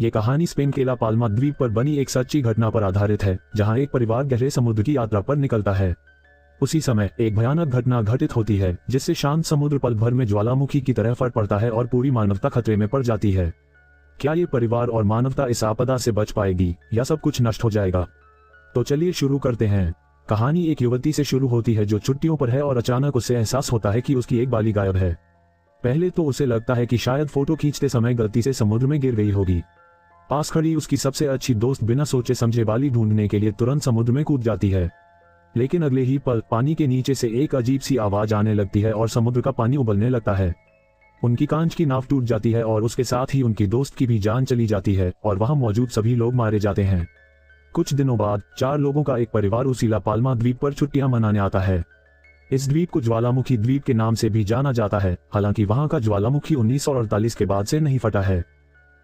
ये कहानी स्पेन के ला पाल्मा द्वीप पर बनी एक सच्ची घटना पर आधारित है, जहां एक परिवार गहरे समुद्र की यात्रा पर निकलता है। उसी समय एक भयानक घटना घटित होती है, जिससे शांत समुद्र पल भर में ज्वालामुखी की तरह फट पड़ता है और पूरी मानवता खतरे में पड़ जाती है। क्या ये परिवार और मानवता इस आपदा से बच पाएगी या सब कुछ नष्ट हो जाएगा? तो चलिए शुरू करते हैं। कहानी एक युवती से शुरू होती है जो छुट्टियों पर है और अचानक उसे एहसास होता है कि उसकी एक बाली गायब है। पहले तो उसे लगता है कि शायद फोटो खींचते समय गलती से समुद्र में गिर गई होगी। पास खड़ी उसकी सबसे अच्छी दोस्त बिना सोचे समझे बाली ढूंढने के लिए तुरंत समुद्र में कूद जाती है, लेकिन अगले ही पल पानी के नीचे से एक अजीब सी आवाज आने लगती है और समुद्र का पानी उबलने लगता है। उनकी कांच की नाव टूट जाती है और उसके साथ ही उनकी दोस्त की भी जान चली जाती है और वहां मौजूद सभी लोग मारे जाते हैं। कुछ दिनों बाद 4 लोगों का एक परिवार उसी ला पाल्मा द्वीप पर छुट्टियां मनाने आता है। इस द्वीप को ज्वालामुखी द्वीप के नाम से भी जाना जाता है, हालांकि वहां का ज्वालामुखी 1948 के बाद से नहीं फटा है।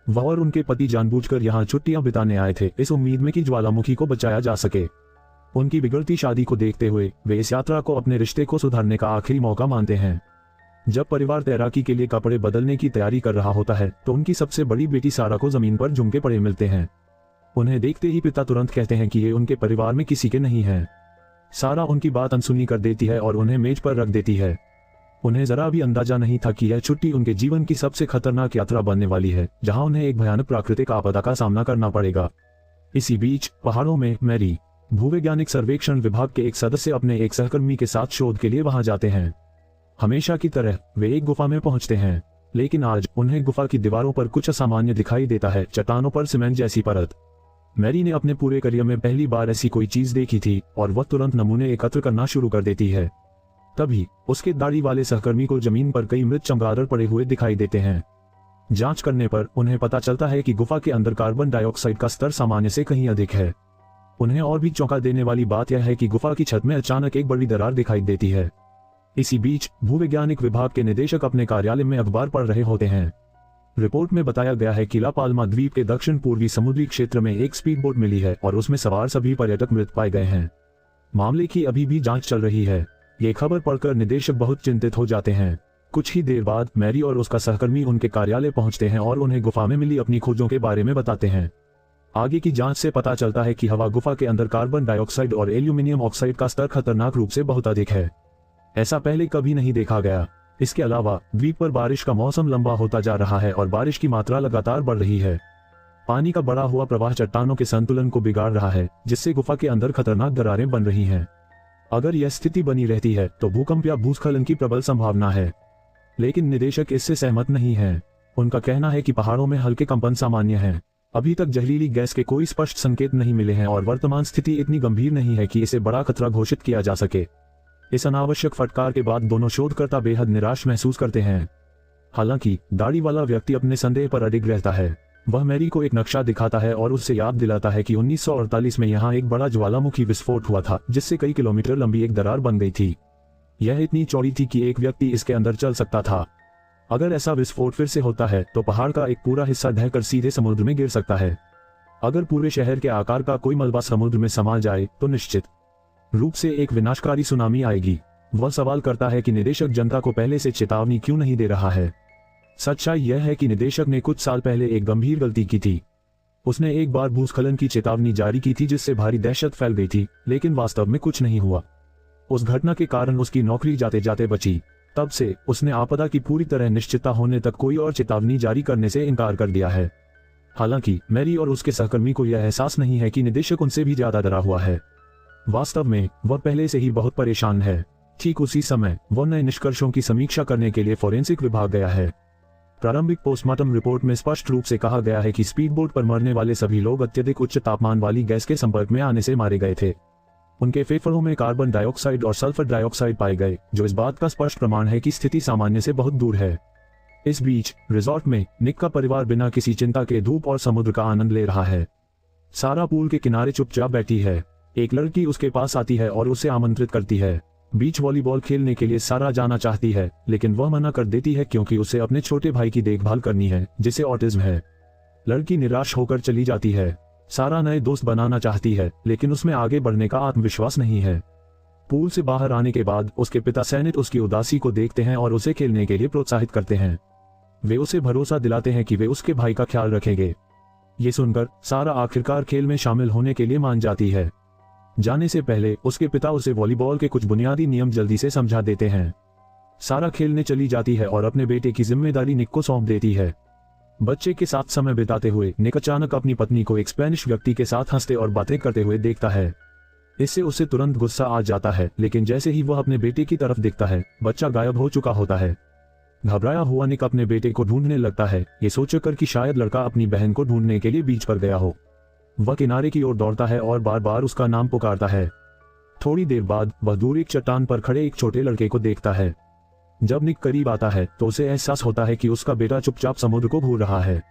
वह और उनके पति जानबूझकर यहाँ छुट्टियां बिताने आए थे, इस उम्मीद में कि ज्वालामुखी को बचाया जा सके। उनकी बिगड़ती शादी को देखते हुए वे इस यात्रा को अपने रिश्ते को सुधारने का आखिरी मौका मानते हैं। जब परिवार तैराकी के लिए कपड़े बदलने की तैयारी कर रहा होता है तो उनकी सबसे बड़ी बेटी सारा को जमीन पर झुमके पड़े मिलते हैं। उन्हें देखते ही पिता तुरंत कहते हैं कि ये उनके परिवार में किसी के नहीं हैं। सारा उनकी बात अनसुनी कर देती है और उन्हें मेज पर रख देती है। उन्हें जरा भी अंदाजा नहीं था कि यह छुट्टी उनके जीवन की सबसे खतरनाक यात्रा बनने वाली है, जहां उन्हें एक भयानक प्राकृतिक आपदा का सामना करना पड़ेगा। इसी बीच पहाड़ों में मैरी, भूवैज्ञानिक सर्वेक्षण विभाग के एक सदस्य, अपने एक सहकर्मी के साथ शोध के लिए वहां जाते हैं। हमेशा की तरह वे एक गुफा में पहुंचते हैं, लेकिन आज उन्हें गुफा की दीवारों पर कुछ असामान्य दिखाई देता है, चट्टानों पर सीमेंट जैसी परत। मैरी ने अपने पूरे करियर में पहली बार ऐसी कोई चीज देखी थी और वह तुरंत नमूने एकत्र करना शुरू कर देती है। तभी उसके दाढ़ी वाले सहकर्मी को जमीन पर कई मृत चमगादड़ पड़े हुए दिखाई देते हैं। जांच करने पर उन्हें पता चलता है कि गुफा के अंदर कार्बन डाइऑक्साइड का स्तर सामान्य से कहीं अधिक है। उन्हें और भी चौंका देने वाली बात यह है कि गुफा की छत में अचानक एक बड़ी दरार दिखाई देती है। इसी बीच भूवैज्ञानिक विभाग के निदेशक अपने कार्यालय में अखबार पढ़ रहे होते हैं। रिपोर्ट में बताया गया है कि ला पाल्मा द्वीप के दक्षिण पूर्वी समुद्री क्षेत्र में एक स्पीड बोट मिली है और उसमें सवार सभी पर्यटक मृत पाए गए हैं। मामले की अभी भी जांच चल रही है। ये खबर पढ़कर निदेशक बहुत चिंतित हो जाते हैं। कुछ ही देर बाद मैरी और उसका सहकर्मी उनके कार्यालय पहुंचते हैं और उन्हें गुफा में मिली अपनी खोजों के बारे में बताते हैं। आगे की जांच से पता चलता है कि हवा गुफा के अंदर कार्बन डाइऑक्साइड और एल्यूमिनियम ऑक्साइड का स्तर खतरनाक रूप से बहुत अधिक है। ऐसा पहले कभी नहीं देखा गया। इसके अलावा द्वीप पर बारिश का मौसम लंबा होता जा रहा है और बारिश की मात्रा लगातार बढ़ रही है। पानी का बढ़ा हुआ प्रवाह चट्टानों के संतुलन को बिगाड़ रहा है, जिससे गुफा के अंदर खतरनाक दरारें बन रही हैं। अगर यह स्थिति बनी रहती है तो भूकंप या भूस्खलन की प्रबल संभावना है, लेकिन निदेशक इससे सहमत नहीं है। उनका कहना है कि पहाड़ों में हल्के कंपन सामान्य हैं। अभी तक जहरीली गैस के कोई स्पष्ट संकेत नहीं मिले हैं और वर्तमान स्थिति इतनी गंभीर नहीं है कि इसे बड़ा खतरा घोषित किया जा सके। इस अनावश्यक फटकार के बाद दोनों शोधकर्ता बेहद निराश महसूस करते हैं। हालांकि दाढ़ी वाला व्यक्ति अपने संदेह पर अडिग रहता है। वह मैरी को एक नक्शा दिखाता है और उससे याद दिलाता है कि 1948 में यहाँ एक बड़ा ज्वालामुखी विस्फोट हुआ था, जिससे कई किलोमीटर लंबी एक दरार बन गई थी। यह इतनी चौड़ी थी कि एक व्यक्ति इसके अंदर चल सकता था। अगर ऐसा विस्फोट फिर से होता है तो पहाड़ का एक पूरा हिस्सा ढहकर सीधे समुद्र में गिर सकता है। अगर पूरे शहर के आकार का कोई मलबा समुद्र में समा जाए तो निश्चित रूप से एक विनाशकारी सुनामी आएगी। वह सवाल करता है कि निदेशक जनता को पहले से चेतावनी क्यों नहीं दे रहा है। सच्चाई यह है कि निदेशक ने कुछ साल पहले एक गंभीर गलती की थी। उसने एक बार भूस्खलन की चेतावनी जारी की थी, जिससे भारी दहशत फैल गई थी, लेकिन वास्तव में कुछ नहीं हुआ। उस घटना के कारण उसकी नौकरी जाते जाते बची। तब से उसने आपदा की पूरी तरह निश्चितता होने तक कोई और चेतावनी जारी करने से इनकार कर दिया है। हालांकि मैरी और उसके सहकर्मी को यह एहसास नहीं है कि निदेशक उनसे भी ज्यादा डरा हुआ है। वास्तव में वह पहले से ही बहुत परेशान है। ठीक उसी समय वह नए निष्कर्षों की समीक्षा करने के लिए फोरेंसिक विभाग गया है। प्रारंभिक पोस्टमार्टम रिपोर्ट में स्पष्ट रूप से कहा गया है कि स्पीडबोट पर मरने वाले सभी लोग अत्यधिक उच्च तापमान वाली गैस के संपर्क में आने से मारे गए थे। उनके फेफड़ों में कार्बन डाइऑक्साइड और सल्फर डाइऑक्साइड पाए गए, जो इस बात का स्पष्ट प्रमाण है कि स्थिति सामान्य से बहुत दूर है। इस बीच रिजॉर्ट में निक का परिवार बिना किसी चिंता के धूप और समुद्र का आनंद ले रहा है। सारा पूल के किनारे चुपचाप बैठी है। एक लड़की उसके पास आती है और उसे आमंत्रित करती है। बीच वॉलीबॉल खेलने के लिए सारा जाना चाहती है, लेकिन वह मना कर देती है क्योंकि उसे अपने छोटे भाई की देखभाल करनी है, जिसे ऑटिज्म है। लड़की निराश होकर चली जाती है। सारा नए दोस्त बनाना चाहती है, लेकिन उसमें आगे बढ़ने का आत्मविश्वास नहीं है। पूल से बाहर आने के बाद उसके पिता सैनिट उसकी उदासी को देखते हैं और उसे खेलने के लिए प्रोत्साहित करते हैं। वे उसे भरोसा दिलाते हैं कि वे उसके भाई का ख्याल रखेंगे। ये सुनकर सारा आखिरकार खेल में शामिल होने के लिए मान जाती है। जाने से पहले उसके पिता उसे वॉलीबॉल के कुछ बुनियादी नियम जल्दी से समझा देते हैं। सारा खेलने चली जाती है और अपने बेटे की जिम्मेदारी निक को सौंप देती है। बच्चे के साथ समय बिताते हुए निक अचानक अपनी पत्नी को एक स्पेनिश व्यक्ति के साथ हंसते और बातें करते हुए देखता है। इससे उसे तुरंत गुस्सा आ जाता है, लेकिन जैसे ही वह अपने बेटे की तरफ देखता है, बच्चा गायब हो चुका होता है। घबराया हुआ निक अपने बेटे को ढूंढने लगता है, ये सोचकर कि शायद लड़का अपनी बहन को ढूंढने के लिए बीच पर गया हो। वह किनारे की ओर दौड़ता है और बार बार उसका नाम पुकारता है। थोड़ी देर बाद वह दूर एक चट्टान पर खड़े एक छोटे लड़के को देखता है। जब निक करीब आता है तो उसे एहसास होता है कि उसका बेटा चुपचाप समुद्र को घूर रहा है।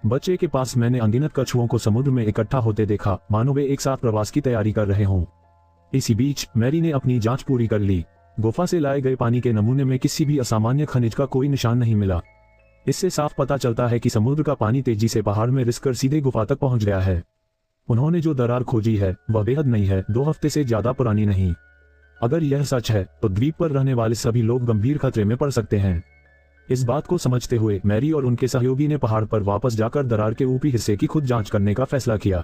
बच्चे के पास मैंने अनगिनत कछुओं को समुद्र में इकट्ठा होते देखा, मानो वे एक साथ प्रवास की तैयारी कर रहे हों। इसी बीच मैरी ने अपनी जांच पूरी कर ली। गुफा से लाए गए पानी के नमूने में किसी भी असामान्य खनिज का कोई निशान नहीं मिला। इससे साफ पता चलता है कि समुद्र का पानी तेजी से पहाड़ में रिसकर सीधे गुफा तक पहुंच गया है। उन्होंने जो दरार खोजी है वह बेहद नई है, 2 हफ्ते से ज्यादा पुरानी नहीं। अगर यह सच है तो द्वीप पर रहने वाले सभी लोग गंभीर खतरे में पड़ सकते हैं। इस बात को समझते हुए मैरी और उनके सहयोगी ने पहाड़ पर वापस जाकर दरार के ऊपरी हिस्से की खुद जांच करने का फैसला किया।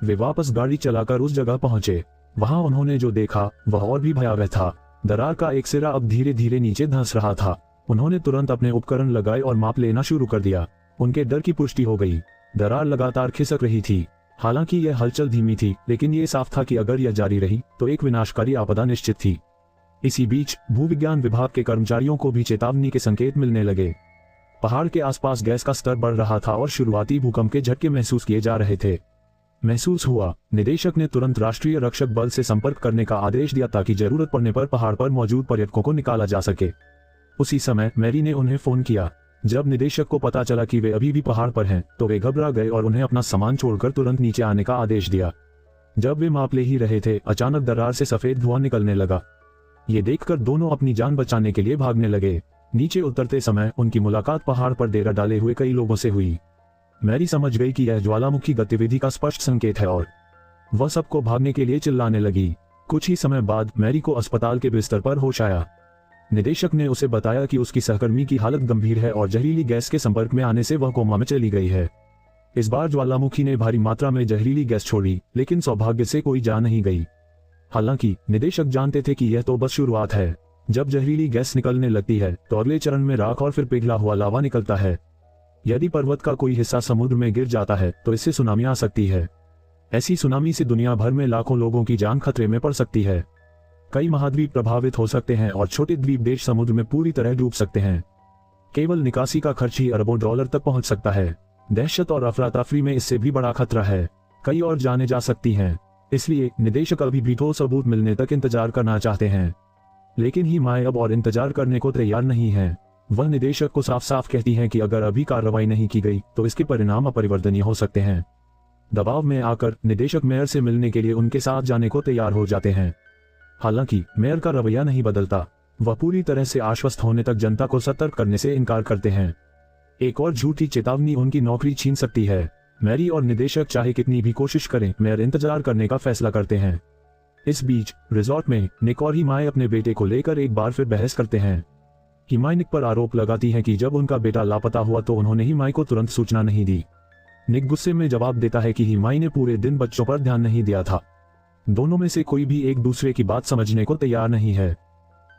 वे वापस गाड़ी चलाकर उस जगह पहुंचे। वहां उन्होंने जो देखा वह और भी भयावह था। दरार का एक सिरा अब धीरे धीरे नीचे धंस रहा था। उन्होंने तुरंत अपने उपकरण लगाए और माप लेना शुरू कर दिया। उनके डर की पुष्टि हो गई। दरार लगातार खिसक रही थी। हालांकि यह हलचल धीमी थी, लेकिन यह साफ था कि अगर यह जारी रही तो एक विनाशकारी आपदा निश्चित थी। इसी बीच भूविज्ञान विभाग के कर्मचारियों को भी चेतावनी के संकेत मिलने लगे। पहाड़ के आसपास गैस का स्तर बढ़ रहा था और शुरुआती भूकंप के झटके महसूस किए जा रहे थे। महसूस हुआ। निदेशक ने तुरंत राष्ट्रीय रक्षक बल से संपर्क करने का आदेश दिया ताकि जरूरत पड़ने पर पहाड़ पर मौजूद पर्यटकों को निकाला जा सके। उसी समय मैरी ने उन्हें फोन किया। जब निदेशक को पता चला कि वे अभी भी पहाड़ पर हैं, तो वे घबरा गए और उन्हें अपना सामान छोड़कर तुरंत नीचे आने का आदेश दिया। जब वे माप ले ही रहे थे, अचानक दरार से सफेद धुआं निकलने लगा। ये देखकर दोनों अपनी जान बचाने के लिए भागने लगे। नीचे उतरते समय उनकी मुलाकात पहाड़ पर डेरा डाले हुए कई लोगों से हुई। मैरी समझ गई कि यह ज्वालामुखी गतिविधि का स्पष्ट संकेत है और वह सबको भागने के लिए चिल्लाने लगी। कुछ ही समय बाद मैरी को अस्पताल के बिस्तर पर होश आया। निदेशक ने उसे बताया कि उसकी सहकर्मी की हालत गंभीर है और जहरीली गैस के संपर्क में आने से वह कोमा में चली गई है। इस बार ज्वालामुखी ने भारी मात्रा में जहरीली गैस छोड़ी, लेकिन सौभाग्य से कोई जान नहीं गई। हालांकि निदेशक जानते थे कि यह तो बस शुरुआत है। जब जहरीली गैस निकलने लगती है तो अगले चरण में राख और फिर पिघला हुआ लावा निकलता है। यदि पर्वत का कोई हिस्सा समुद्र में गिर जाता है तो इससे सुनामी आ सकती है। ऐसी सुनामी से दुनिया भर में लाखों लोगों की जान खतरे में पड़ सकती है। कई महाद्वीप प्रभावित हो सकते हैं और छोटे द्वीप देश समुद्र में पूरी तरह डूब सकते हैं। केवल निकासी का खर्च ही अरबों डॉलर तक पहुंच सकता है। दहशत और अफरा तफरी में इससे भी बड़ा खतरा है। कई और जाने जा सकती हैं। इसलिए निदेशक अभी भी ठोस सबूत मिलने तक इंतजार करना चाहते हैं। लेकिन हिमाय अब और इंतजार करने को तैयार नहीं है। वह निदेशक को साफ साफ कहती हैं कि अगर अभी कार्रवाई नहीं की गई तो इसके परिणाम अपरिवर्तनीय हो सकते हैं। दबाव में आकर निदेशक मेयर से मिलने के लिए उनके साथ जाने को तैयार हो जाते हैं। हालांकि मेयर का रवैया नहीं बदलता। वह पूरी तरह से आश्वस्त होने तक जनता को सतर्क करने से इनकार करते हैं। एक और झूठी चेतावनी उनकी नौकरी छीन सकती है। मैरी और निदेशक चाहे कितनी भी कोशिश करें, मेयर इंतजार करने का फैसला करते हैं। इस बीच रिजॉर्ट में निक और हिमाय अपने बेटे को लेकर एक बार फिर बहस करते हैं। हिमाय निक पर आरोप लगाती है कि जब उनका बेटा लापता हुआ तो उन्होंने हिमाय को तुरंत सूचना नहीं दी। निक गुस्से में जवाब देता है कि हिमाय ने पूरे दिन बच्चों पर ध्यान नहीं दिया था। दोनों में से कोई भी एक दूसरे की बात समझने को तैयार नहीं है।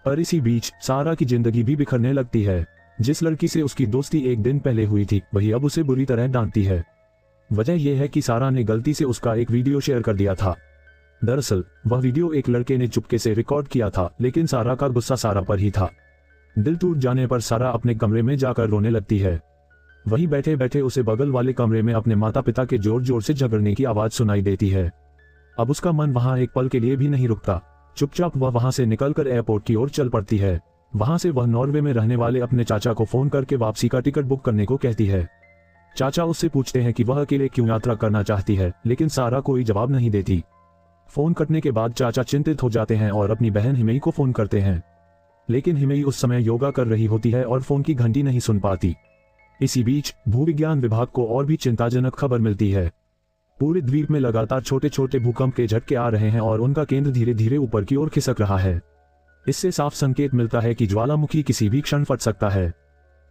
पर इसी बीच सारा की जिंदगी भी बिखरने लगती है। जिस लड़की से उसकी दोस्ती एक दिन पहले हुई थी, वही अब उसे बुरी तरह डांटती है। वजह यह है कि सारा ने गलती से उसका एक वीडियो शेयर कर दिया था। दरअसल वह वीडियो एक लड़के ने चुपके से रिकॉर्ड किया था, लेकिन सारा का गुस्सा सारा पर ही था। दिल टूट जाने पर सारा अपने कमरे में जाकर रोने लगती है। वहीं बैठे बैठे उसे बगल वाले कमरे में अपने माता पिता के जोर जोर से झगड़ने की आवाज सुनाई देती है। अब उसका मन वहां एक पल के लिए भी नहीं रुकता। चुपचाप वह वहां से निकलकर एयरपोर्ट की ओर चल पड़ती है। वहां से वह नॉर्वे में रहने वाले अपने चाचा को फोन करके वापसी का टिकट बुक करने को कहती है। चाचा उससे पूछते हैं कि वह अकेले क्यों यात्रा करना चाहती है, लेकिन सारा कोई जवाब नहीं देती। फोन कटने के बाद चाचा चिंतित हो जाते हैं और अपनी बहन हिमेई को फोन करते हैं, लेकिन हिमेई उस समय योगा कर रही होती है और फोन की घंटी नहीं सुन पाती। इसी बीच भूविज्ञान विभाग को और भी चिंताजनक खबर मिलती है। पूरे द्वीप में लगातार छोटे छोटे भूकंप के झटके आ रहे हैं और उनका केंद्र धीरे धीरे ऊपर की ओर खिसक रहा है। इससे साफ संकेत मिलता है कि ज्वालामुखी किसी भी क्षण फट सकता है।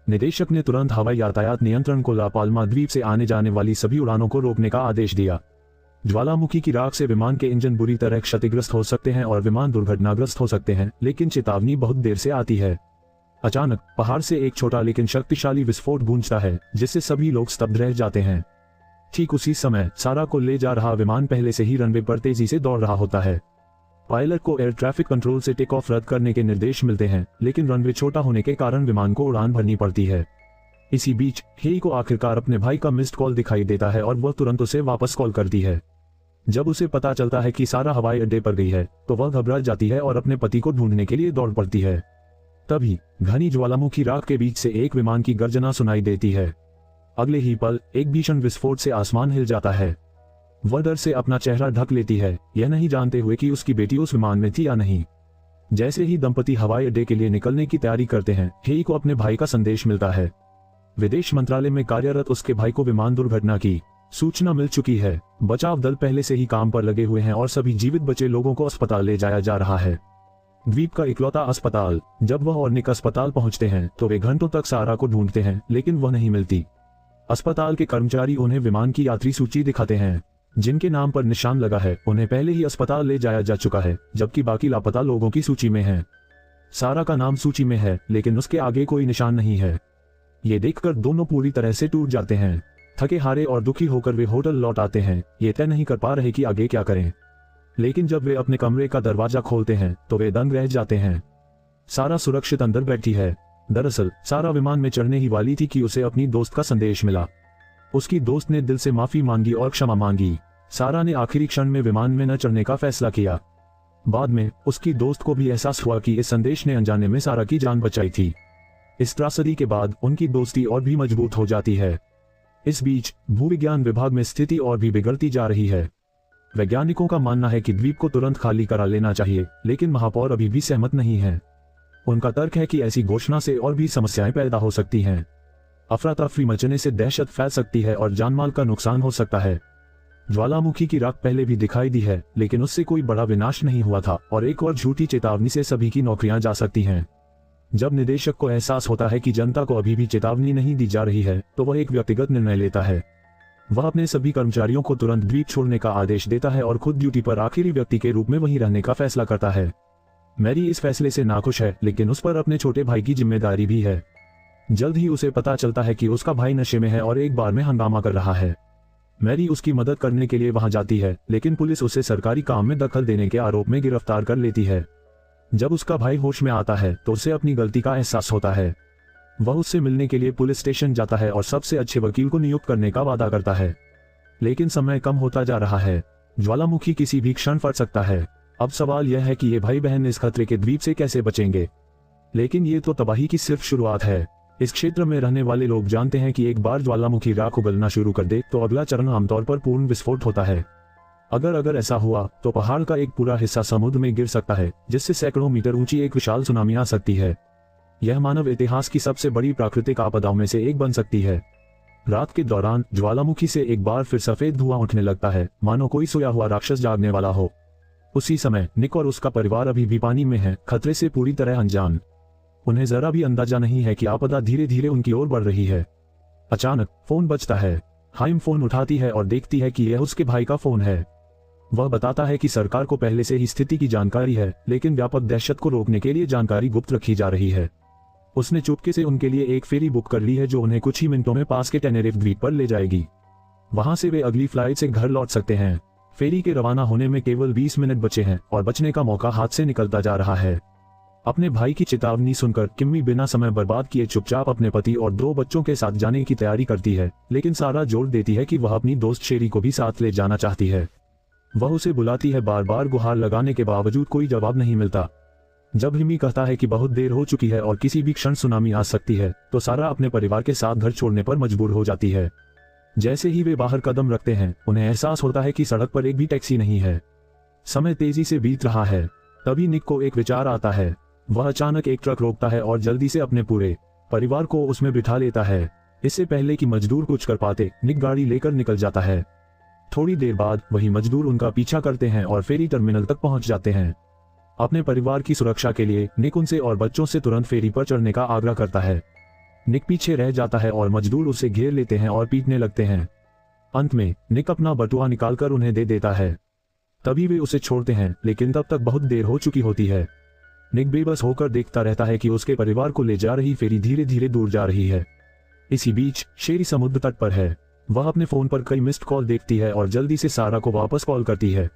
निदेशक ने तुरंत हवाई यातायात नियंत्रण को ला पाल्मा द्वीप से आने जाने वाली सभी उड़ानों को रोकने का आदेश दिया। ज्वालामुखी की राख से विमान के इंजन बुरी तरह क्षतिग्रस्त हो सकते हैं और विमान दुर्घटनाग्रस्त हो सकते हैं, लेकिन चेतावनी बहुत देर से आती है। अचानक पहाड़ से एक छोटा लेकिन शक्तिशाली विस्फोट गूंजता है, जिससे सभी लोग स्तब्ध रह जाते हैं। ठीक उसी समय सारा को ले जा रहा विमान पहले से ही रनवे पर तेजी से दौड़ रहा होता है। पायलट को एयर ट्रैफिक कंट्रोल से टेक ऑफ रद्द करने के निर्देश मिलते हैं, लेकिन रनवे छोटा होने के कारण विमान को उड़ान भरनी पड़ती है। इसी बीच हेई को आखिरकार अपने भाई का मिस्ड कॉल दिखाई देता है और वह तुरंत उसे वापस कॉल करती है। जब उसे पता चलता है कि सारा हवाई अड्डे पर गई है, तो वह घबरा जाती है और अपने पति को ढूंढने के लिए दौड़ पड़ती है। तभी घनी ज्वालामुखी राख के बीच से एक विमान की गर्जना सुनाई देती है। अगले ही पल एक भीषण विस्फोट से आसमान हिल जाता है। वह डर से अपना चेहरा ढक लेती है, यह नहीं जानते हुए कि उसकी बेटी उस विमान में थी या नहीं। जैसे ही दंपति हवाई अड्डे के लिए निकलने की तैयारी करते हैं, हेई को अपने भाई का संदेश मिलता है। विदेश मंत्रालय में कार्यरत उसके भाई को विमान दुर्घटना की सूचना मिल चुकी है। बचाव दल पहले से ही काम पर लगे हुए हैं और सभी जीवित बचे लोगों को अस्पताल ले जाया जा रहा है। द्वीप का इकलौता अस्पताल। जब वह और निक अस्पताल पहुंचते हैं तो वे घंटों तक सारा को ढूंढते हैं, लेकिन वह नहीं मिलती। अस्पताल के कर्मचारी उन्हें विमान की यात्री सूची दिखाते हैं, जिनके नाम पर निशान लगा है उन्हें पहले ही अस्पताल ले जाया जा चुका है, जबकि बाकी लापता लोगों की सूची में है। सारा का नाम सूची में है, लेकिन उसके आगे कोई निशान नहीं है। ये देखकर दोनों पूरी तरह से टूट जाते हैं। थके हारे और दुखी होकर वे होटल लौट आते हैं, ये तय नहीं कर पा रहे कि आगे क्या करें। लेकिन जब वे अपने कमरे का दरवाजा खोलते हैं तो वे दंग रह जाते हैं। सारा सुरक्षित अंदर बैठी है। दरअसल सारा विमान में चढ़ने ही वाली थी कि उसे अपनी दोस्त का संदेश मिला। उसकी दोस्त ने दिल से माफी मांगी और क्षमा मांगी। सारा ने आखिरी क्षण में विमान में न चढ़ने का फैसला किया। बाद में उसकी दोस्त को भी एहसास हुआ कि इस संदेश ने अनजाने में सारा की जान बचाई थी। इस त्रासदी के बाद उनकी दोस्ती और भी मजबूत हो जाती है। इस बीच भूविज्ञान विभाग में स्थिति और भी बिगड़ती जा रही है। वैज्ञानिकों का मानना है कि द्वीप को तुरंत खाली करा लेना चाहिए, लेकिन महापौर अभी भी सहमत नहीं है। उनका तर्क है कि ऐसी घोषणा से और भी समस्याएं पैदा हो सकती हैं। अफरा तफरी मचने से दहशत फैल सकती है और जानमाल का नुकसान हो सकता है। ज्वालामुखी की राख पहले भी दिखाई दी है, लेकिन उससे कोई बड़ा विनाश नहीं हुआ था और एक और झूठी चेतावनी से सभी की नौकरियां जा सकती हैं। जब निदेशक को एहसास होता है कि जनता को अभी भी चेतावनी नहीं दी जा रही है, तो वह एक व्यक्तिगत निर्णय लेता है। वह अपने सभी कर्मचारियों को तुरंत द्वीप छोड़ने का आदेश देता है और खुद ड्यूटी पर आखिरी व्यक्ति के रूप में वहीं रहने का फैसला करता है। मैरी इस फैसले से नाखुश है, लेकिन उस पर अपने छोटे भाई की जिम्मेदारी भी है। जल्द ही उसे पता चलता है कि उसका भाई नशे में है और एक बार में हंगामा कर रहा है। मैरी उसकी मदद करने के लिए वहां जाती है, लेकिन पुलिस उसे सरकारी काम में दखल देने के आरोप में गिरफ्तार कर लेती है। जब उसका भाई होश में आता है तो उसे अपनी गलती का एहसास होता है। वह उससे मिलने के लिए पुलिस स्टेशन जाता है और सबसे अच्छे वकील को नियुक्त करने का वादा करता है। लेकिन समय कम होता जा रहा है। ज्वालामुखी किसी भी क्षण फट सकता है। अब सवाल यह है कि ये भाई बहन इस खतरे के द्वीप से कैसे बचेंगे। लेकिन ये तो तबाही की सिर्फ शुरुआत है। इस क्षेत्र में रहने वाले लोग जानते हैं कि एक बार ज्वालामुखी राख उगलना शुरू कर दे तो अगला चरण आमतौर पर पूर्ण विस्फोट होता है। अगर ऐसा हुआ तो पहाड़ का एक पूरा हिस्सा समुद्र में गिर सकता है, जिससे सैकड़ों मीटर ऊंची एक विशाल सुनामी आ सकती है। यह मानव इतिहास की सबसे बड़ी प्राकृतिक आपदाओं में से एक बन सकती है। रात के दौरान ज्वालामुखी से एक बार फिर सफेद धुआं उठने लगता है, मानो कोई सोया हुआ राक्षस जागने वाला हो। उसी समय निक और उसका परिवार अभी भी पानी में है, खतरे से पूरी तरह अनजान। उन्हें जरा भी अंदाजा नहीं है कि आपदा धीरे धीरे उनकी ओर बढ़ रही है। अचानक फोन बजता है। हाइम फोन उठाती है और देखती है कि यह उसके भाई का फोन है। वह बताता है कि सरकार को पहले से ही स्थिति की जानकारी है, लेकिन व्यापक दहशत को रोकने के लिए जानकारी गुप्त रखी जा रही है। उसने चुपके से उनके लिए एक फेरी बुक कर ली है, जो उन्हें कुछ ही मिनटों में पास के टेनेरिफ द्वीप पर ले जाएगी। वहां से वे अगली फ्लाइट से घर लौट सकते हैं। फेरी के रवाना होने में केवल 20 मिनट बचे हैं और बचने का मौका हाथ से निकलता जा रहा है। अपने भाई की चेतावनी सुनकर किम्मी बिना समय बर्बाद किए चुपचाप अपने पति और 2 बच्चों के साथ जाने की तैयारी करती है, लेकिन सारा जोर देती है कि वह अपनी दोस्त शेरी को भी साथ ले जाना चाहती है। वह उसे बुलाती है, बार बार गुहार लगाने के बावजूद कोई जवाब नहीं मिलता। जब हिमी कहता है कि बहुत देर हो चुकी है और किसी भी क्षण सुनामी आ सकती है, तो सारा अपने परिवार के साथ घर छोड़ने पर मजबूर हो जाती है। जैसे ही वे बाहर कदम रखते हैं, उन्हें एहसास होता है कि सड़क पर एक भी टैक्सी नहीं है। समय तेजी से बीत रहा है। तभी निक को एक विचार आता है। वह अचानक एक ट्रक रोकता है और जल्दी से अपने पूरे परिवार को उसमें बिठा लेता है। इससे पहले कि मजदूर कुछ कर पाते, निक गाड़ी लेकर निकल जाता है। थोड़ी देर बाद वही मजदूर उनका पीछा करते हैं और फेरी टर्मिनल तक पहुंच जाते हैं। अपने परिवार की सुरक्षा के लिए निक उनसे और बच्चों से तुरंत फेरी पर चढ़ने का आग्रह करता है। निक पीछे रह जाता है और मजदूर उसे घेर लेते हैं और पीटने लगते हैं। अंत में निक अपना बटुआ निकालकर उन्हें दे देता है। तभी वे उसे छोड़ते हैं, लेकिन तब तक बहुत देर हो चुकी होती है। निक बेबस होकर देखता रहता है कि उसके परिवार को ले जा रही फेरी धीरे धीरे दूर जा रही है। इसी बीच शेरी समुद्र तट पर है। वह अपने फोन पर कई मिस्ड कॉल देखती है और जल्दी से सारा को वापस कॉल करती है।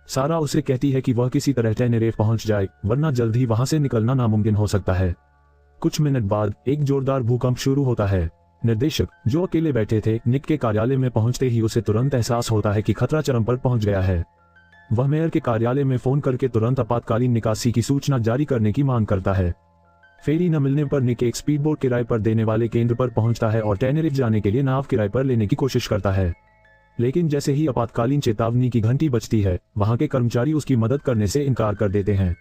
सारा उसे कहती है कि वह किसी तरह टेनेरिफ पहुंच जाए, वरना जल्द ही वहां से निकलना नामुमकिन हो सकता है। कुछ मिनट बाद एक जोरदार भूकंप शुरू होता है। निर्देशक, जो अकेले बैठे थे, निक के कार्यालय में पहुंचते ही उसे तुरंत एहसास होता है कि खतरा चरम पर पहुंच गया है। वह मेयर के कार्यालय में फोन करके तुरंत आपातकालीन निकासी की सूचना जारी करने की मांग करता है। फेरी न मिलने पर निक एक स्पीडबोट किराए पर देने वाले केंद्र पर पहुंचता है और टेनेरिफ जाने के लिए नाव किराए पर लेने की कोशिश करता है। लेकिन जैसे ही आपातकालीन चेतावनी की घंटी बजती है, वहां के कर्मचारी उसकी मदद करने से इनकार कर देते हैं।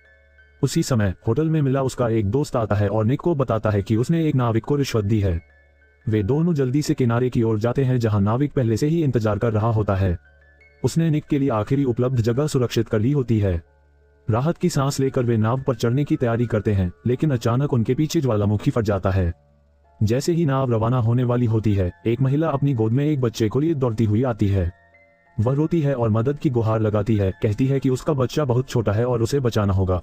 उसी समय होटल में मिला उसका एक दोस्त आता है और निक को बताता है कि उसने एक नाविक को रिश्वत दी है। वे दोनों जल्दी से किनारे की ओर जाते हैं, जहां नाविक पहले से ही इंतजार कर रहा होता है। उसने निक के लिए आखिरी उपलब्ध जगह सुरक्षित कर ली होती है। राहत की सांस लेकर वे नाव पर चढ़ने की तैयारी करते हैं, लेकिन अचानक उनके पीछे ज्वालामुखी फट जाता है। जैसे ही नाव रवाना होने वाली होती है, एक महिला अपनी गोद में एक बच्चे को लिए दौड़ती हुई आती है। वह रोती है और मदद की गुहार लगाती है, कहती है कि उसका बच्चा बहुत छोटा है और उसे बचाना होगा।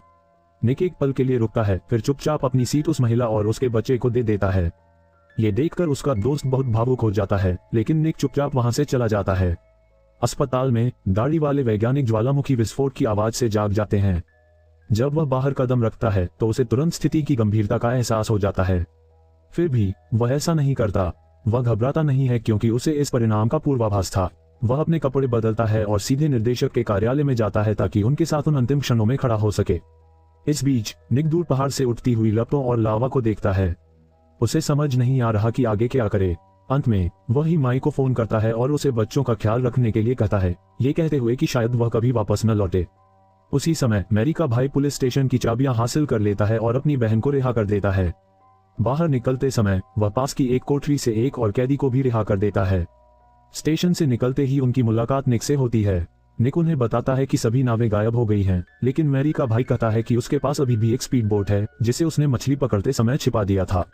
निक एक पल के लिए रुकता है, फिर चुपचाप अपनी सीट उस महिला और उसके बच्चे को दे देता है। ये देखकर उसका दोस्त बहुत भावुक हो जाता है, लेकिन निक चुपचाप वहां से चला जाता है। अस्पताल में दाढ़ी वाले वैज्ञानिक ज्वालामुखी विस्फोट की आवाज से जाग जाते हैं। जब वह बाहर कदम रखता है तो उसे तुरंत स्थिति की गंभीरता का एहसास हो जाता है। फिर भी वह ऐसा नहीं करता। वह घबराता नहीं है, क्योंकि उसे इस परिणाम का पूर्वाभास था। वह अपने कपड़े बदलता है और सीधे निर्देशक के कार्यालय में जाता है, ताकि उनके साथ उन अंतिम क्षणों में खड़ा हो सके। इस बीच निक दूर पहाड़ से उठती हुई लपटों और लावा को देखता है। उसे समझ नहीं आ रहा कि आगे क्या करे। अंत में वही माई को फोन करता है और उसे बच्चों का ख्याल रखने के लिए कहता है, ये कहते हुए कि शायद वह कभी वापस न लौटे। उसी समय मैरी का भाई पुलिस स्टेशन की चाबियां हासिल कर लेता है और अपनी बहन को रिहा कर देता है। बाहर निकलते समय वह पास की एक कोठरी से एक और कैदी को भी रिहा कर देता है। स्टेशन से निकलते ही उनकी मुलाकात निक से होती है। निक उन्हें बताता है कि सभी नावें गायब हो गई हैं, लेकिन मैरी का भाई कहता है कि उसके पास अभी भी एक स्पीड बोट है, जिसे उसने मछली पकड़ते समय छिपा दिया था।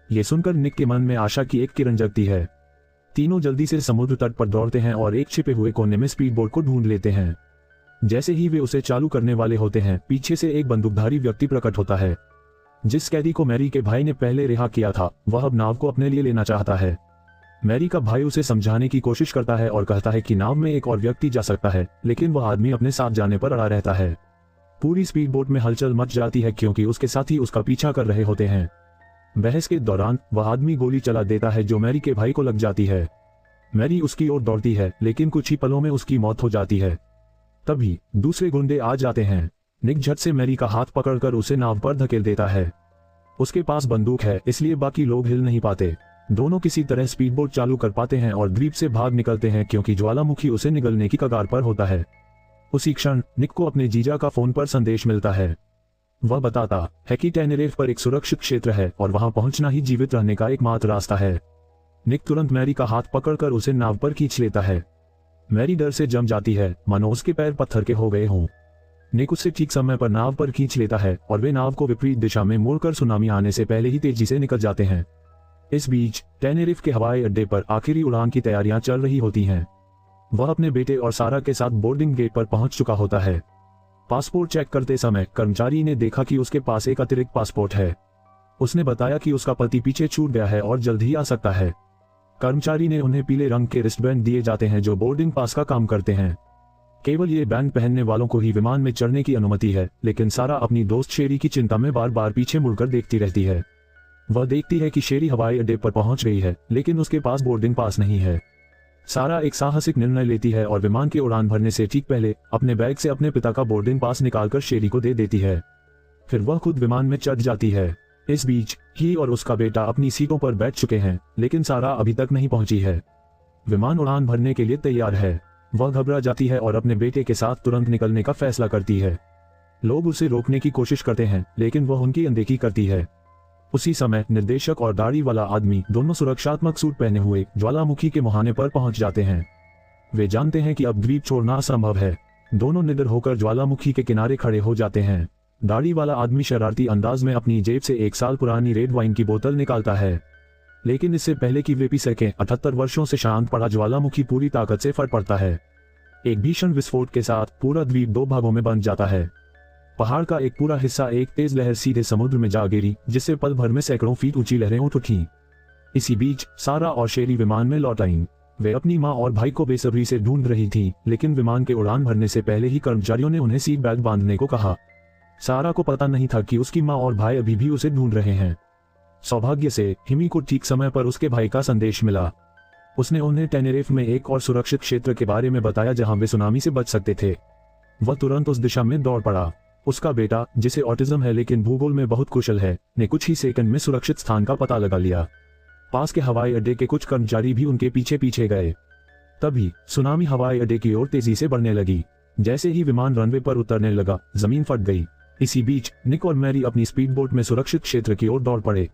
ये सुनकर निक के मन में आशा की एक किरण जगती है। तीनों जल्दी से समुद्र तट पर दौड़ते हैं और एक छिपे हुए कोने में स्पीड बोट को ढूंढ लेते हैं। जैसे ही वे उसे चालू करने वाले होते हैं, पीछे से एक बंदूकधारी व्यक्ति प्रकट होता है। जिस कैदी को मैरी के भाई ने पहले रिहा किया था, वह अब नाव को अपने लिए लेना चाहता है। मैरी का भाई उसे समझाने की कोशिश करता है और कहता है कि नाव में एक और व्यक्ति जा सकता है, लेकिन वह आदमी अपने साथ जाने पर अड़ा रहता है। पूरी स्पीड बोट में हलचल मच जाती है, क्योंकि उसके साथी उसका पीछा कर रहे होते हैं। बहस के दौरान वह आदमी गोली चला देता है, जो मैरी के भाई को लग जाती है। मैरी उसकी ओर दौड़ती है, लेकिन कुछ ही पलों में उसकी मौत हो जाती है। तभी दूसरे गुंडे आ जाते हैं। निक झट से मैरी का हाथ पकड़कर उसे नाव पर धकेल देता है। उसके पास बंदूक है, इसलिए बाकी लोग हिल नहीं पाते। दोनों किसी तरह स्पीडबोट चालू कर पाते हैं और द्वीप से भाग निकलते हैं, क्योंकि ज्वालामुखी उसे निगलने की कगार पर होता है। उसी क्षण निक को अपने जीजा का फोन पर संदेश मिलता है। वह बताता है कि टेनेरिफ पर एक सुरक्षित क्षेत्र है और वहां पहुंचना ही जीवित रहने का एकमात्र रास्ता है। निक तुरंत मैरी का हाथ पकड़कर उसे नाव पर खींच लेता है। मैरी डर से जम जाती है, मानो उसके पैर पत्थर के हो गए हों। निक उसे ठीक समय पर नाव पर खींच लेता है और वे नाव को विपरीत दिशा में मोड़कर सुनामी आने से पहले ही तेजी से निकल जाते हैं। इस बीच टेनेरिफ के हवाई अड्डे पर आखिरी उड़ान की तैयारियां चल रही होती हैं। वह अपने बेटे और सारा के साथ बोर्डिंग गेट पर पहुंच चुका होता है। पासपोर्ट चेक करते समय कर्मचारी ने देखा कि उसके पास एक अतिरिक्त पासपोर्ट है। उसने बताया कि उसका पति पीछे छूट गया है और जल्द ही आ सकता है। कर्मचारी ने उन्हें पीले रंग के रिस्टबैंड दिए जाते हैं, जो बोर्डिंग पास का काम करते हैं। केवल ये बैंड पहनने वालों को ही विमान में चढ़ने की अनुमति है, लेकिन सारा अपनी दोस्त शेरी की चिंता में बार बार पीछे मुड़कर देखती रहती है। वह देखती है कि शेरी हवाई अड्डे पर पहुंच गई है, लेकिन उसके पास बोर्डिंग पास नहीं है। सारा एक साहसिक निर्णय लेती है और विमान की उड़ान भरने से ठीक पहले अपने बैग से अपने पिता का बोर्डिंग पास निकालकर शेरी को दे देती है। फिर वह खुद विमान में चढ़ जाती है। इस बीच ही और उसका बेटा अपनी सीटों पर बैठ चुके हैं, लेकिन सारा अभी तक नहीं पहुंची है। विमान उड़ान भरने के लिए तैयार है। वह घबरा जाती है और अपने बेटे के साथ तुरंत निकलने का फैसला करती है। लोग उसे रोकने की कोशिश करते हैं, लेकिन वह उनकी अनदेखी करती है। उसी समय निर्देशक और दाढ़ी वाला आदमी दोनों सुरक्षात्मक सूट पहने हुए ज्वालामुखी के मुहाने पर पहुंच जाते हैं। वे जानते हैं कि अब द्वीप छोड़ना असंभव है। दोनों निडर होकर ज्वालामुखी के किनारे खड़े हो जाते हैं। दाढ़ी वाला आदमी शरारती अंदाज में अपनी जेब से 1 साल पुरानी रेड वाइन की बोतल निकालता है। लेकिन इससे पहले कि वे पी सकें 78 वर्षों से शांत पड़ा ज्वालामुखी पूरी ताकत से फट पड़ता है। एक भीषण विस्फोट के साथ पूरा द्वीप 2 भागों में बंट जाता है। पहाड़ का एक पूरा हिस्सा एक तेज लहर सीधे समुद्र में जा गिरी, जिससे पल भर में सैकड़ों फीट ऊंची लहरें उठ उठीं। इसी बीच सारा और शेरी विमान में लौट आईं। वे अपनी मां और भाई को बेसब्री से ढूंढ रही थी, लेकिन विमान के उड़ान भरने से पहले ही कर्मचारियों ने उन्हें सीट बेल्ट बांधने को कहा। सारा को पता नहीं था कि उसकी मां और भाई अभी भी उसे ढूंढ रहे हैं। सौभाग्य से हिमी को ठीक समय पर उसके भाई का संदेश मिला। उसने उन्हें टेनेरिफ में एक और सुरक्षित क्षेत्र के बारे में बताया जहां वे सुनामी से बच सकते थे। वह तुरंत उस दिशा में दौड़ पड़ा। उसका बेटा, जिसे ऑटिज्म है लेकिन भूगोल में बहुत कुशल है, ने कुछ ही सेकंड में सुरक्षित स्थान का पता लगा लिया। पास के हवाई अड्डे के कुछ कर्मचारी भी उनके पीछे पीछे गए। तभी सुनामी हवाई अड्डे की ओर तेजी से बढ़ने लगी। जैसे ही विमान रनवे पर उतरने लगा, जमीन फट गई। इसी बीच निक और मैरी अपनी स्पीड बोट में सुरक्षित क्षेत्र की ओर दौड़ पड़े।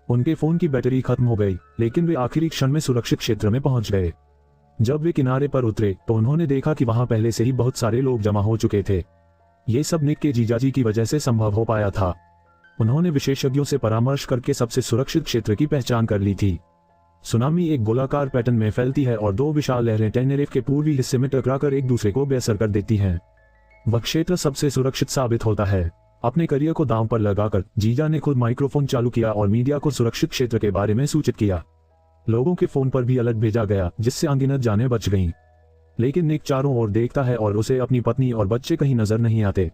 उनके फोन की बैटरी खत्म हो गई, लेकिन वे आखिरी क्षण में सुरक्षित क्षेत्र में पहुंच गए। जब वे किनारे पर उतरे तो उन्होंने देखा कि वहां पहले से ही बहुत सारे लोग जमा हो चुके थे। ये सब निक के जीजाजी की वजह से संभव हो पाया था। उन्होंने विशेषज्ञों से परामर्श करके सबसे सुरक्षित क्षेत्र की पहचान कर ली थी। सुनामी एक गोलाकार पैटर्न में फैलती है और 2 विशाल लहरें टेनेरिफ के पूर्वी हिस्से में टकराकर एक दूसरे को बेअसर कर देती हैं। वह क्षेत्र सबसे सुरक्षित साबित होता है। अपने करियर को दांव पर लगाकर जीजा ने खुद माइक्रोफोन चालू किया और मीडिया को सुरक्षित क्षेत्र के बारे में सूचित किया। लोगों के फोन पर भी अलर्ट भेजा गया, जिससे अनगिनत जानें बच गईं। लेकिन निक चारों ओर देखता है और उसे अपनी पत्नी और बच्चे कहीं नजर नहीं आते।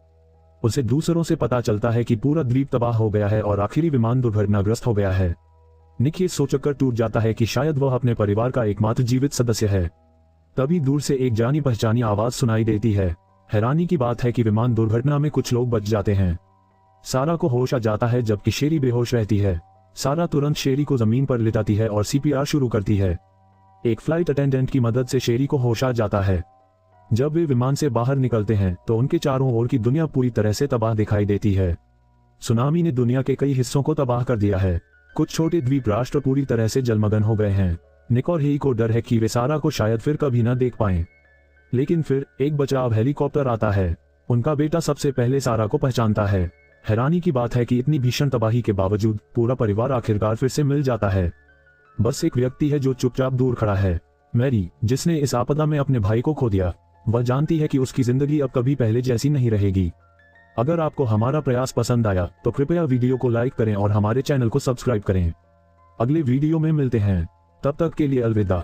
उसे दूसरों से पता चलता है कि पूरा द्वीप तबाह हो गया है और आखिरी विमान दुर्घटनाग्रस्त हो गया है। निक ये सोचकर टूट जाता है कि शायद वह अपने परिवार का एकमात्र जीवित सदस्य है। तभी दूर से एक जानी पहचानी आवाज सुनाई देती है। हैरानी की बात है कि विमान दुर्घटना में कुछ लोग बच जाते हैं। सारा को होश आ जाता है जबकि शेरी बेहोश रहती है। सारा तुरंत शेरी को जमीन पर लिटाती है और सीपीआर शुरू करती है। एक फ्लाइट अटेंडेंट की मदद से शेरी को होश आ जाता है। जब वे विमान से बाहर निकलते हैं तो उनके चारों ओर की दुनिया पूरी तरह से तबाह दिखाई देती है। सुनामी ने दुनिया के कई हिस्सों को तबाह कर दिया है। कुछ छोटे द्वीप राष्ट्र पूरी तरह से जलमग्न हो गए हैं। निक और हेई को डर है कि वे सारा को शायद फिर कभी न देख पाएं। लेकिन फिर एक बचाव हेलीकॉप्टर आता है। उनका बेटा सबसे पहले सारा को पहचानता है। हैरानी की बात है कि इतनी भीषण तबाही के बावजूद पूरा परिवार आखिरकार फिर से मिल जाता है। बस एक व्यक्ति है जो चुपचाप दूर खड़ा है, मैरी, जिसने इस आपदा में अपने भाई को खो दिया। वह जानती है कि उसकी जिंदगी अब कभी पहले जैसी नहीं रहेगी। अगर आपको हमारा प्रयास पसंद आया तो कृपया वीडियो को लाइक करें और हमारे चैनल को सब्सक्राइब करें। अगले वीडियो में मिलते हैं, तब तक के लिए अलविदा।